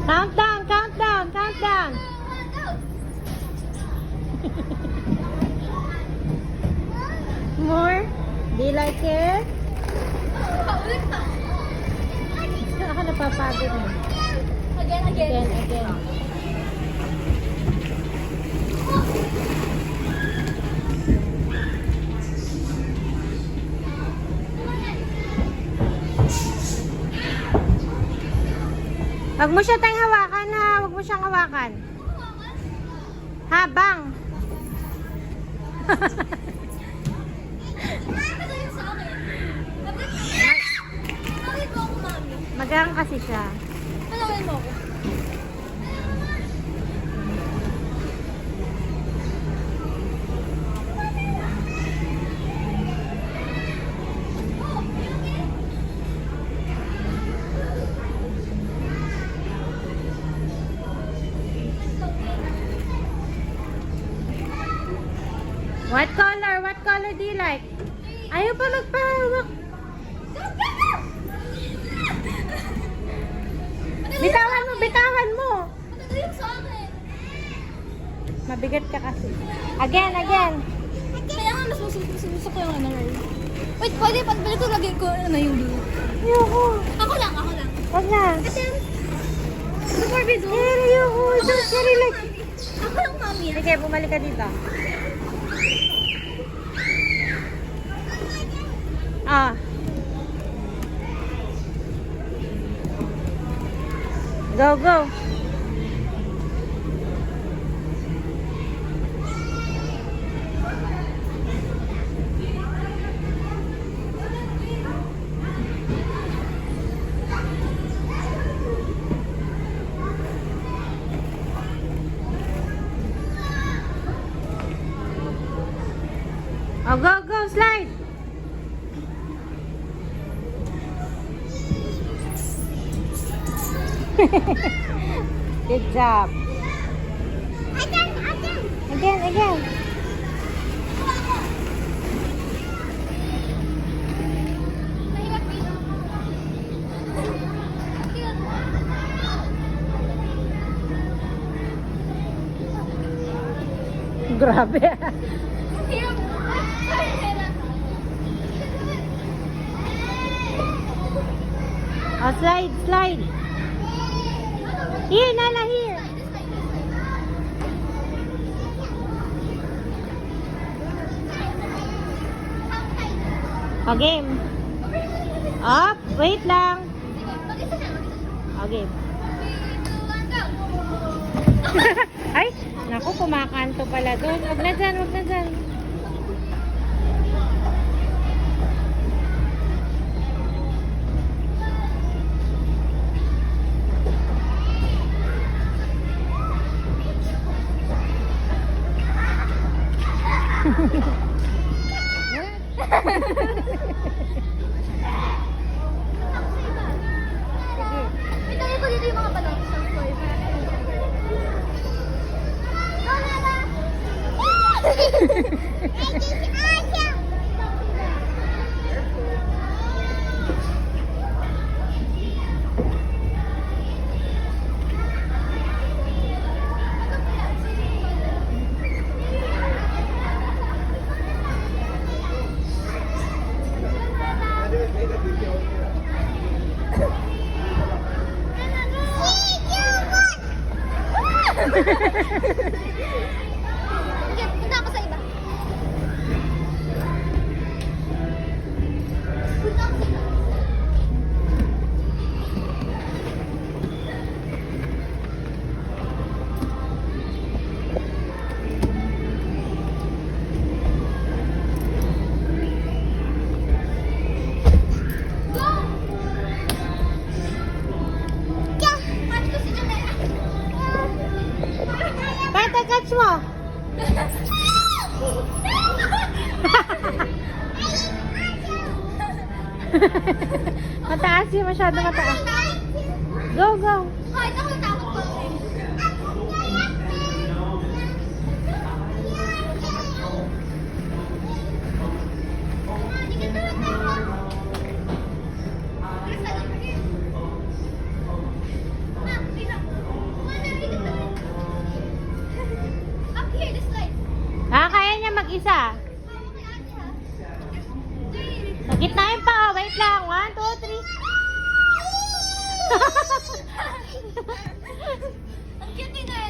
Countdown, countdown, countdown. More? Do you like it? Ako napapagod mo. Again. Huwag mo siya tayong hawakan ha. Huwag mo siyang hawakan. Habang. Magang kasi siya. Palawin mo ako. What color? What color do you like? Ayaw pa magpahawak. Bitawan mo, bitawan mo. Matagaling sa akin. Mabigat ka kasi. Again. Kaya nga mas gusto ko yung ano, Ray. Wait, pwede pagbalik ko lagay ko ano yung blue. Ayoko. Ako lang. Wag na. Kasi, before we do, Ayoko. Don't you like... ako lang, mami. Sige, bumalik ka dito. Ah. Go. Oh, go, slide. Good job. Again. Grabe. Oh, slide. Here, Nala, here. O, game. Up, wait lang. O, game. Ay, naku, kumakanto pala doon. Wag na dyan. Itagay ko dito yung mga balon sa toy. Sige, punta ako sa iba. Punta ako sa iba. Catch mo. Mataas yun, masyado mataas. Go. Kahit ako takot ko. isa. Gitnain pa. Wait lang. 1, 2, 3. Ang cute din na